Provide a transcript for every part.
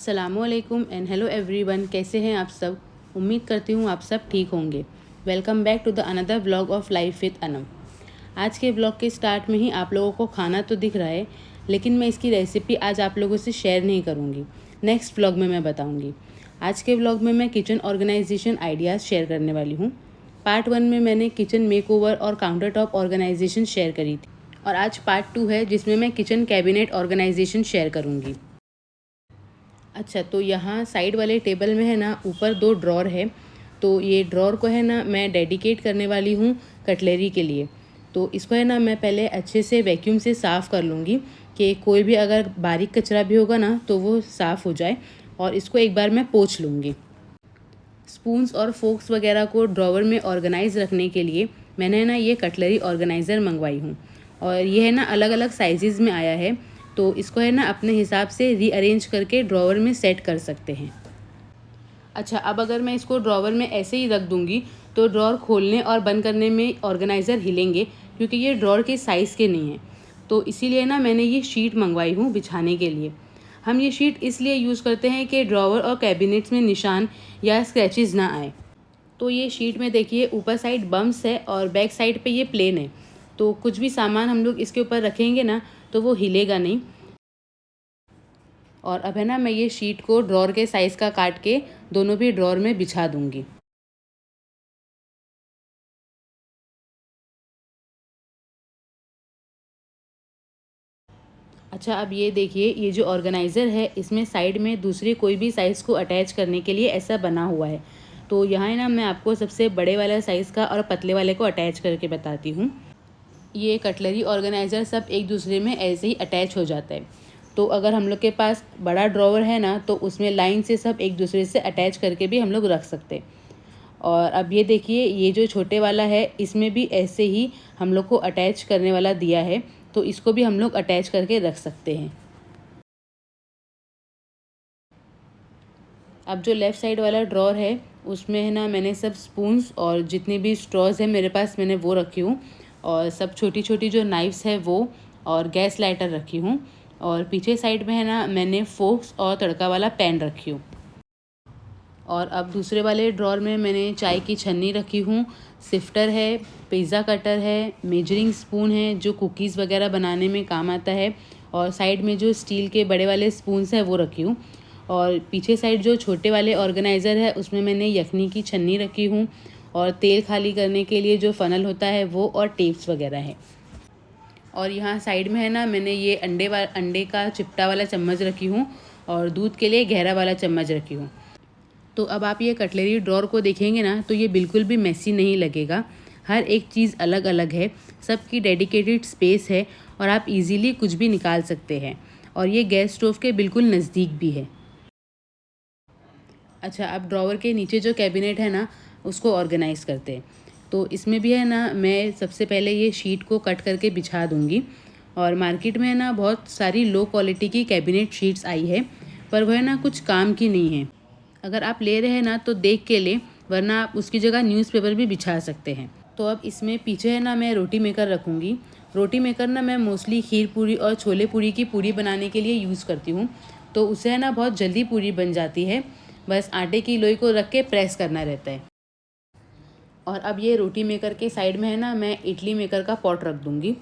अस्सलामुअलैकुम and hello everyone, कैसे हैं आप सब। उम्मीद करती हूँ आप सब ठीक होंगे। Welcome back to the another vlog of life with Anam. आज के व्लॉग के स्टार्ट में ही आप लोगों को खाना तो दिख रहा है, लेकिन मैं इसकी रेसिपी आज आप लोगों से शेयर नहीं करूँगी, नेक्स्ट व्लॉग में मैं बताऊँगी। आज के व्लॉग में मैं किचन ऑर्गेनाइजेशन आइडियाज़ शेयर करने वाली हूँ। पार्ट 1 में मैंने किचन मेकओवर और काउंटर टॉप ऑर्गेनाइजेशन शेयर करी थी, और आज पार्ट 2 है जिसमें मैं किचन कैबिनेट ऑर्गेनाइजेशन शेयर करूँगी। अच्छा, तो यहाँ साइड वाले टेबल में है ना, ऊपर 2 ड्रॉर है। तो ये ड्रॉर को है ना मैं डेडिकेट करने वाली हूँ कटलरी के लिए। तो इसको है ना मैं पहले अच्छे से वैक्यूम से साफ़ कर लूँगी कि कोई भी अगर बारीक कचरा भी होगा ना तो वो साफ़ हो जाए, और इसको एक बार मैं पोंछ लूँगी। स्पून्स और फोक्स वगैरह को ड्रॉवर में ऑर्गेनाइज रखने के लिए मैंने ना ये कटलरी ऑर्गेनाइज़र मंगवाई हूँ, और ये है ना अलग अलग साइजेज़ में आया है। तो इसको है ना अपने हिसाब से रीअरेंज करके ड्रॉवर में सेट कर सकते हैं। अच्छा, अब अगर मैं इसको ड्रॉवर में ऐसे ही रख दूँगी तो ड्रॉर खोलने और बंद करने में ऑर्गेनाइज़र हिलेंगे, क्योंकि ये ड्रॉर के साइज़ के नहीं हैं। तो इसीलिए ना मैंने ये शीट मंगवाई हूँ बिछाने के लिए। हम ये शीट इसलिए यूज़ करते हैं कि ड्रॉवर और कैबिनेट्स में निशान या स्क्रैचेस ना आए। तो ये शीट में देखिए ऊपर साइड बम्स है और बैक साइड पे ये प्लेन है। तो कुछ भी सामान हम लोग इसके ऊपर रखेंगे ना तो वो हिलेगा नहीं। और अब है ना मैं ये शीट को ड्रॉर के साइज़ का काट के दोनों भी ड्रॉर में बिछा दूँगी। अच्छा, अब ये देखिए, ये जो ऑर्गेनाइज़र है इसमें साइड में दूसरी कोई भी साइज़ को अटैच करने के लिए ऐसा बना हुआ है। तो यहाँ है ना मैं आपको सबसे बड़े वाला साइज़ का और पतले वाले को अटैच करके बताती हूँ। ये कटलरी ऑर्गेनाइज़र सब एक दूसरे में ऐसे ही अटैच हो जाता है। तो अगर हम लोग के पास बड़ा ड्रॉवर है ना तो उसमें लाइन से सब एक दूसरे से अटैच करके भी हम लोग रख सकते हैं। और अब ये देखिए, ये जो छोटे वाला है इसमें भी ऐसे ही हम लोग को अटैच करने वाला दिया है, तो इसको भी हम लोग अटैच करके रख सकते हैं। अब जो लेफ़्ट साइड वाला ड्रॉर है उसमें है ना मैंने सब स्पून्स और जितने भी स्ट्रॉज़ हैं मेरे पास मैंने वो रखी हूँ, और सब छोटी छोटी जो नाइफ्स है वो, और गैस लाइटर रखी हूँ। और पीछे साइड में है ना मैंने फोक्स और तड़का वाला पैन रखी हूँ। और अब दूसरे वाले ड्रॉर में मैंने चाय की छन्नी रखी हूँ, सिफ्टर है, पिज़्ज़ा कटर है, मेजरिंग स्पून है जो कुकीज़ वगैरह बनाने में काम आता है, और साइड में जो स्टील के बड़े वाले स्पून्स है वो रखी हूँ। और पीछे साइड जो छोटे वाले ऑर्गेनाइज़र है उसमें मैंने यखनी की छन्नी रखी हूँ, और तेल खाली करने के लिए जो फ़नल होता है वो, और टेप्स वगैरह है। और यहाँ साइड में है ना मैंने ये अंडे का चिपटा वाला चम्मच रखी हूँ, और दूध के लिए गहरा वाला चम्मच रखी हूँ। तो अब आप ये कटलरी ड्रॉर को देखेंगे ना तो ये बिल्कुल भी मेसी नहीं लगेगा। हर एक चीज़ अलग अलग है, सबकी डेडिकेटेड स्पेस है, और आप इजीली कुछ भी निकाल सकते हैं। और ये गैस स्टोव के बिल्कुल नज़दीक भी है। अच्छा, अब ड्रॉवर के नीचे जो कैबिनेट है ना उसको ऑर्गेनाइज़ करते हैं। तो इसमें भी है ना मैं सबसे पहले ये शीट को कट करके बिछा दूँगी। और मार्केट में है ना बहुत सारी लो क्वालिटी की कैबिनेट शीट्स आई है, पर वह है ना कुछ काम की नहीं है। अगर आप ले रहे हैं ना तो देख के लें, वरना आप उसकी जगह न्यूज़पेपर भी बिछा सकते हैं। तो अब इसमें पीछे है ना मैं रोटी मेकर रखूँगी। रोटी मेकर ना मैं मोस्टली खीर पूरी और छोले पूरी की पूरी बनाने के लिए यूज़ करती हूँ। तो उससे है ना बहुत जल्दी पूरी बन जाती है, बस आटे की लोई को रख के प्रेस करना रहता है। और अब ये रोटी मेकर के साइड में है ना मैं इडली मेकर का पॉट रख दूँगी।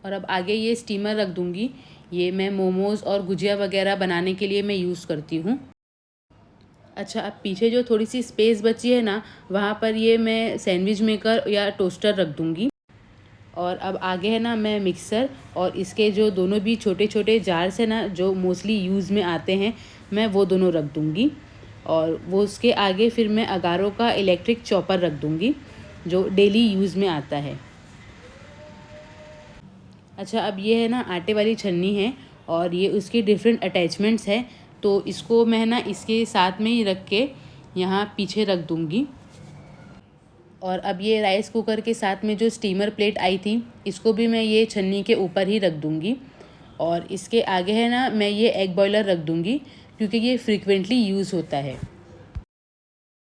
और अब आगे ये स्टीमर रख दूँगी। ये मैं मोमोज़ और गुजिया वगैरह बनाने के लिए मैं यूज़ करती हूँ। अच्छा, अब पीछे जो थोड़ी सी स्पेस बची है ना वहाँ पर ये मैं सैंडविच मेकर या टोस्टर रख दूँगी। और अब आगे है ना मैं मिक्सर और इसके जो दोनों भी छोटे छोटे जार्स हैं ना जो मोस्टली यूज़ में आते हैं, मैं वो दोनों रख दूँगी। और वो उसके आगे फिर मैं अगारो का इलेक्ट्रिक चॉपर रख दूँगी जो डेली यूज़ में आता है। अच्छा, अब ये है ना आटे वाली छन्नी है, और ये उसकी डिफरेंट अटैचमेंट्स है। तो इसको मैं ना इसके साथ में ही रख के यहाँ पीछे रख दूँगी। और अब ये राइस कुकर के साथ में जो स्टीमर प्लेट आई थी इसको भी मैं ये छन्नी के ऊपर ही रख दूँगी। और इसके आगे है ना मैं ये एग बॉयलर रख दूँगी, क्योंकि ये फ्रीक्वेंटली यूज़ होता है।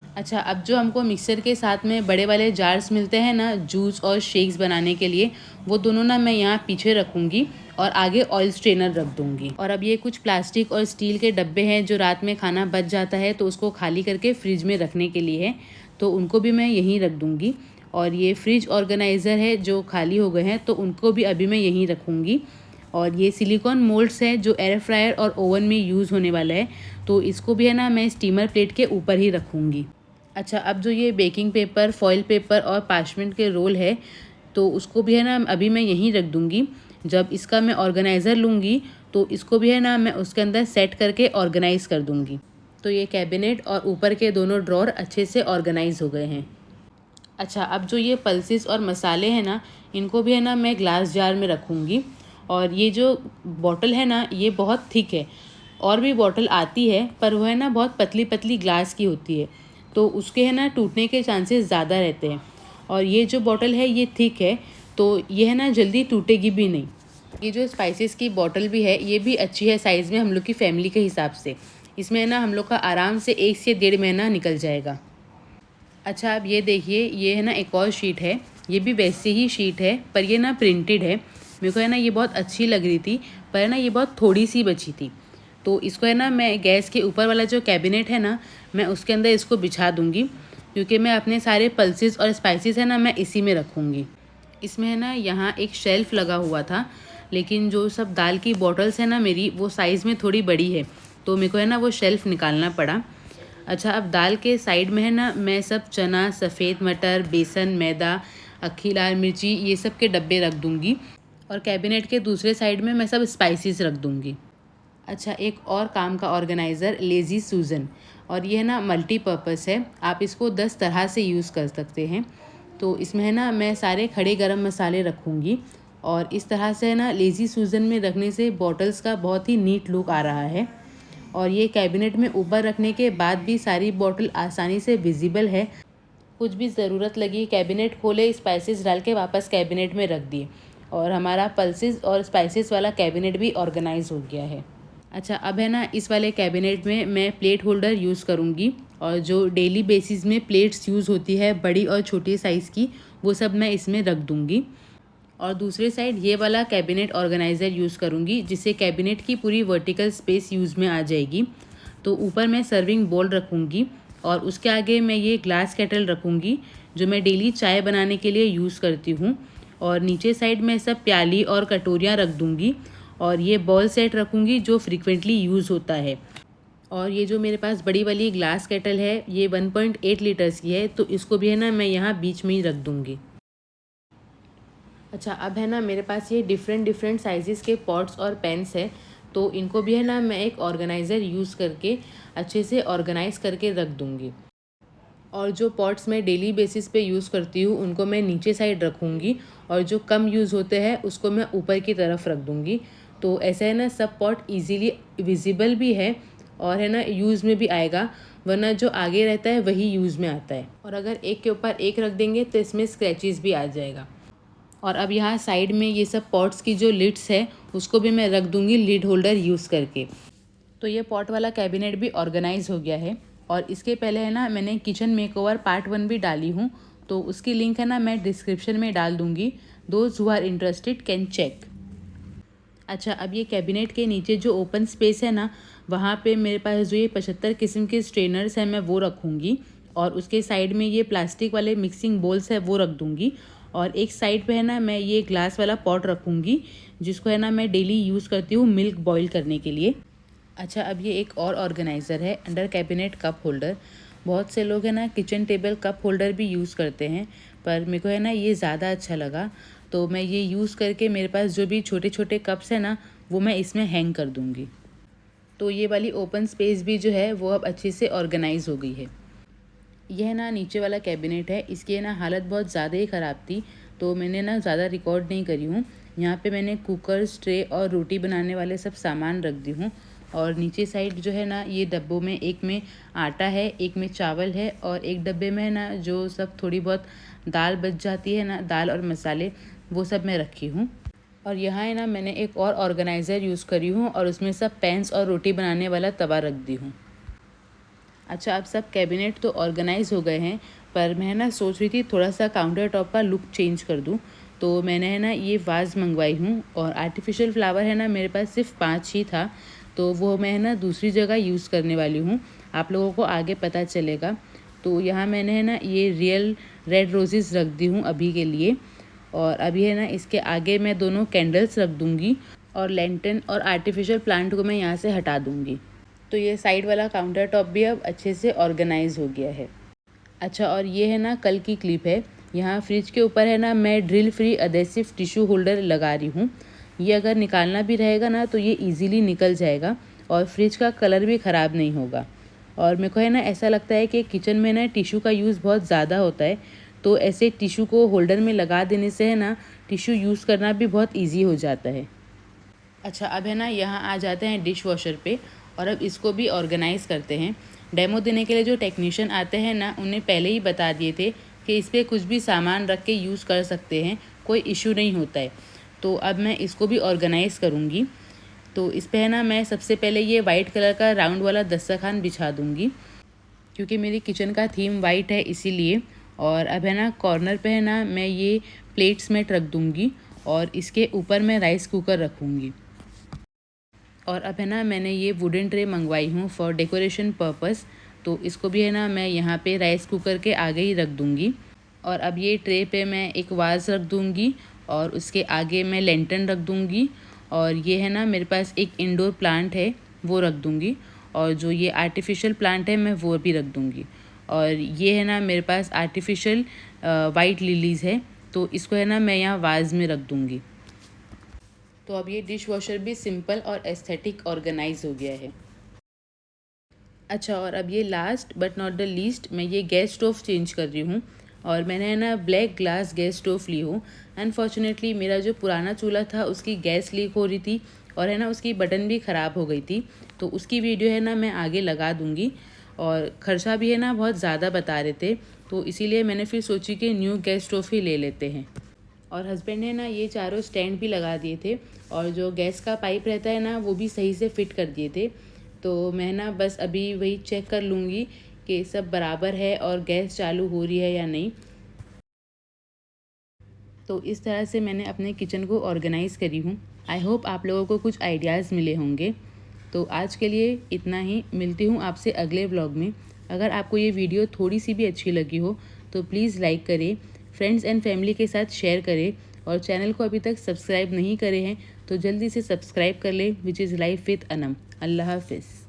अच्छा, अब जो हमको मिक्सर के साथ में बड़े वाले जार्स मिलते हैं ना जूस और शेक्स बनाने के लिए, वो दोनों ना मैं यहाँ पीछे रखूँगी। और आगे ऑयल स्ट्रेनर रख दूँगी। और अब ये कुछ प्लास्टिक और स्टील के डब्बे हैं जो रात में खाना बच जाता है तो उसको खाली करके फ्रिज में रखने के लिए है, तो उनको भी मैं यहीं रख दूँगी। और ये फ्रिज ऑर्गेनाइज़र है जो खाली हो गए हैं तो उनको भी अभी मैं यहीं रखूँगी। और ये सिलिकॉन मोल्ड्स है जो एयर फ्रायर और ओवन में यूज़ होने वाला है, तो इसको भी है ना मैं स्टीमर प्लेट के ऊपर ही रखूँगी। अच्छा, अब जो ये बेकिंग पेपर, फॉइल पेपर और पार्चमेंट के रोल है तो उसको भी है ना अभी मैं यहीं रख दूँगी। जब इसका मैं ऑर्गेनाइज़र लूँगी तो इसको भी है ना मैं उसके अंदर सेट करके ऑर्गेनाइज़ कर दूँगी। तो ये कैबिनेट और ऊपर के दोनों ड्रॉर अच्छे से ऑर्गेनाइज़ हो गए हैं। अच्छा, अब जो ये पल्सेस और मसाले हैं ना, इनको भी है ना मैं ग्लास जार में रखूँगी। और ये जो बॉटल है ना, ये बहुत थिक है। और भी बॉटल आती है पर वो है ना बहुत पतली पतली ग्लास की होती है, तो उसके है ना टूटने के चांसेस ज़्यादा रहते हैं। और ये जो बॉटल है ये थिक है, तो ये है ना जल्दी टूटेगी भी नहीं। ये जो स्पाइसेस की बॉटल भी है ये भी अच्छी है साइज़ में, हम लोग की फैमिली के हिसाब से। इसमें है ना हम लोग का आराम से 1 से 1.5 महीना निकल जाएगा। अच्छा, अब ये देखिए, ये है ना एक और शीट है। ये भी वैसी ही शीट है पर ये ना प्रिंटेड है। मेरे को है ना ये बहुत अच्छी लग रही थी, पर है ना ये बहुत थोड़ी सी बची थी। तो इसको है ना मैं गैस के ऊपर वाला जो कैबिनेट है ना, मैं उसके अंदर इसको बिछा दूँगी, क्योंकि मैं अपने सारे पल्सेस और स्पाइसेस है ना मैं इसी में रखूँगी। इसमें है ना यहाँ एक शेल्फ़ लगा हुआ था, लेकिन जो सब दाल की बॉटल्स है ना मेरी, वो साइज़ में थोड़ी बड़ी है, तो मेरे को है ना वो शेल्फ़ निकालना पड़ा। अच्छा, अब दाल के साइड में है ना मैं सब चना, सफ़ेद मटर, बेसन, मैदा, अक्खी लाल मिर्ची, ये सब के डब्बे रख दूँगी। और कैबिनेट के दूसरे साइड में मैं सब स्पाइसेस रख दूँगी। अच्छा, एक और काम का ऑर्गेनाइज़र, लेज़ी सूज़न, और ये है ना मल्टीपर्पज़ है। आप इसको 10 तरह से यूज़ कर सकते हैं। तो इसमें है ना मैं सारे खड़े गरम मसाले रखूँगी। और इस तरह से है ना लेज़ी सूज़न में रखने से बॉटल्स का बहुत ही नीट लुक आ रहा है। और ये कैबिनेट में ऊपर रखने के बाद भी सारी बॉटल आसानी से विजिबल है। कुछ भी ज़रूरत लगी, कैबिनेट खोले, स्पाइसेस डाल के वापस कैबिनेट में रख दिए, और हमारा पल्सेस और स्पाइसेस वाला कैबिनेट भी ऑर्गेनाइज हो गया है। अच्छा, अब है ना इस वाले कैबिनेट में मैं प्लेट होल्डर यूज़ करूँगी, और जो डेली बेसिस में प्लेट्स यूज़ होती है बड़ी और छोटी साइज़ की, वो सब मैं इसमें रख दूँगी। और दूसरे साइड ये वाला कैबिनेट ऑर्गेनाइज़र यूज़ करूँगी, जिससे कैबिनेट की पूरी वर्टिकल स्पेस यूज़ में आ जाएगी। तो ऊपर मैं सर्विंग बोल रखूँगी, और उसके आगे मैं ये ग्लास केटल रखूँगी जो मैं डेली चाय बनाने के लिए यूज़ करती हूँ। और नीचे साइड में सब प्याली और कटोरियाँ रख दूँगी, और ये बॉल सेट रखूँगी जो फ्रीक्वेंटली यूज़ होता है। और ये जो मेरे पास बड़ी वाली ग्लास केटल है, ये 1.8 लीटर्स की है, तो इसको भी है ना मैं यहाँ बीच में ही रख दूँगी। अच्छा, अब है ना मेरे पास ये डिफरेंट साइज़ेस के पॉट्स और पेन्स है, तो इनको भी है ना मैं एक ऑर्गेनाइज़र यूज़ करके अच्छे से ऑर्गेनाइज़ करके रख दूँगी। और जो पॉट्स मैं डेली बेसिस पे यूज़ करती हूँ उनको मैं नीचे साइड रखूँगी, और जो कम यूज़ होते हैं उसको मैं ऊपर की तरफ रख दूँगी। तो ऐसा है ना सब पॉट इजीली विजिबल भी है, और है ना यूज़ में भी आएगा, वरना जो आगे रहता है वही यूज़ में आता है। और अगर एक के ऊपर एक रख देंगे तो इसमें स्क्रैचेस भी आ जाएगा। और अब यहाँ साइड में ये सब पॉट्स की जो लिड्स है उसको भी मैं रख दूँगी लिड होल्डर यूज़ करके। तो ये पॉट वाला कैबिनेट भी ऑर्गेनाइज हो गया है। और इसके पहले है ना मैंने किचन मेकओवर पार्ट 1 भी डाली हूँ, तो उसकी लिंक है ना मैं डिस्क्रिप्शन में डाल दूँगी। Those who are interested can check. अच्छा, अब ये कैबिनेट के नीचे जो ओपन स्पेस है ना, वहाँ पे मेरे पास जो ये 75 किस्म के स्ट्रेनर्स हैं मैं वो रखूँगी। और उसके साइड में ये प्लास्टिक वाले मिक्सिंग बोल्स है वो रख दूँगी। और एक साइड पे है ना मैं ये ग्लास वाला पॉट रखूँगी, जिसको है ना मैं डेली यूज़ करती हूँ मिल्क बॉईल करने के लिए। अच्छा, अब ये एक और ऑर्गेनाइज़र है, अंडर कैबिनेट कप होल्डर। बहुत से लोग है ना किचन टेबल कप होल्डर भी यूज़ करते हैं, पर मेरे को है ना ये ज़्यादा अच्छा लगा, तो मैं ये यूज़ करके मेरे पास जो भी छोटे छोटे कप्स हैं ना वो मैं इसमें हैंग कर दूँगी। तो ये वाली ओपन स्पेस भी जो है वो अब अच्छे से ऑर्गेनाइज़ हो गई है। यह ना नीचे वाला कैबिनेट है, इसकी ना हालत बहुत ज़्यादा ही ख़राब थी, तो मैंने ना ज़्यादा रिकॉर्ड नहीं करी हूँ। यहाँ पे मैंने कुकर, ट्रे और रोटी बनाने वाले सब सामान रख दी हूँ। और नीचे साइड जो है ना ये डब्बों में, एक में आटा है, एक में चावल है, और एक डब्बे में है ना जो सब थोड़ी बहुत दाल बच जाती है ना, दाल और मसाले, वो सब मैं रखी हूँ। और यहाँ है ना मैंने एक और ऑर्गेनाइज़र यूज़ करी हूँ, और उसमें सब पैन्स और रोटी बनाने वाला तवा रख दी हूँ। अच्छा, अब सब कैबिनेट तो ऑर्गेनाइज़ हो गए हैं, पर मैं ना सोच रही थी थोड़ा सा काउंटर टॉप का लुक चेंज कर दूँ। तो मैंने है ना ये वाज़ मंगवाई हूँ, और आर्टिफिशियल फ्लावर है ना मेरे पास सिर्फ 5 ही था, तो वो मैं है ना दूसरी जगह यूज़ करने वाली हूँ, आप लोगों को आगे पता चलेगा। तो यहाँ मैंने है ना ये रियल रेड रोज़ेज़ रख दी हूँ अभी के लिए, और अभी है ना इसके आगे मैं दोनों कैंडल्स रख दूँगी, और लैंटर्न और आर्टिफिशियल प्लांट को मैं यहाँ से हटा दूँगी। तो ये साइड वाला काउंटर टॉप भी अब अच्छे से ऑर्गेनाइज हो गया है। अच्छा, और ये है ना कल की क्लिप है। यहाँ फ्रिज के ऊपर है ना मैं drill free adhesive tissue holder लगा रही हूँ। ये अगर निकालना भी रहेगा ना तो ये इजीली निकल जाएगा, और फ्रिज का कलर भी ख़राब नहीं होगा। और मेरे को है ना ऐसा लगता है कि किचन में ना टिश्यू का यूज़ बहुत ज़्यादा होता है, तो ऐसे टिश्यू को होल्डर में लगा देने से है ना टिश्यू यूज़ करना भी बहुत ईजी हो जाता है। अच्छा, अब है ना यहाँ आ जाते हैं डिश वॉशर पे, और अब इसको भी ऑर्गेनाइज़ करते हैं। डेमो देने के लिए जो टेक्नीशियन आते हैं ना उन्हें पहले ही बता दिए थे कि इस पर कुछ भी सामान रख के यूज़ कर सकते हैं, कोई इशू नहीं होता है। तो अब मैं इसको भी ऑर्गेनाइज़ करूँगी। तो इस पर है ना मैं सबसे पहले ये वाइट कलर का राउंड वाला दस्तरखान बिछा दूँगी, क्योंकि मेरी किचन का थीम वाइट है इसीलिए। और अब है ना कॉर्नर पे है ना मैं ये प्लेट्स में रख दूँगी, और इसके ऊपर मैं राइस कुकर रखूँगी। और अब है ना मैंने ये वुडन ट्रे मंगवाई हूँ फॉर डेकोरेशन पर्पस, तो इसको भी है ना मैं यहाँ पे राइस कुकर के आगे ही रख दूँगी। और अब ये ट्रे पे मैं एक वाज रख दूँगी, और उसके आगे मैं लेंटन रख दूँगी, और ये है ना मेरे पास एक इंडोर प्लांट है वो रख दूँगी, और जो ये आर्टिफिशियल प्लांट है मैं वो भी रख दूँगी। और ये है ना मेरे पास आर्टिफिशियल वाइट लिलीज़ है, तो इसको है ना मैं यहाँ वाज में रख दूँगी। तो अब ये डिश वॉशर भी सिंपल और एस्थेटिक ऑर्गेनाइज हो गया है। अच्छा, और अब ये last but not the least मैं ये गैस स्टोव चेंज कर रही हूँ, और मैंने है ना ब्लैक ग्लास गैस स्टोव ली हूँ। अनफॉर्चुनेटली मेरा जो पुराना चूल्हा था उसकी गैस लीक हो रही थी, और है ना उसकी बटन भी ख़राब हो गई थी, तो उसकी वीडियो है ना मैं आगे लगा दूँगी। और खर्चा भी है ना बहुत ज़्यादा बता रहे थे, तो इसीलिए मैंने फिर सोची कि न्यू गैस स्टोव ही ले लेते हैं। और हस्बैंड ने ना ये चारों स्टैंड भी लगा दिए थे, और जो गैस का पाइप रहता है ना वो भी सही से फिट कर दिए थे। तो मैं ना बस अभी वही चेक कर लूँगी कि सब बराबर है और गैस चालू हो रही है या नहीं। तो इस तरह से मैंने अपने किचन को ऑर्गेनाइज़ करी हूँ। आई होप आप लोगों को कुछ आइडियाज़ मिले होंगे। तो आज के लिए इतना ही, मिलती हूँ आपसे अगले व्लॉग में। अगर आपको ये वीडियो थोड़ी सी भी अच्छी लगी हो तो प्लीज़ लाइक करें, फ्रेंड्स एंड फैमिली के साथ शेयर करें, और चैनल को अभी तक सब्सक्राइब नहीं करे हैं तो जल्दी से सब्सक्राइब कर लें, which is life with Anam. अल्लाह हाफिज़।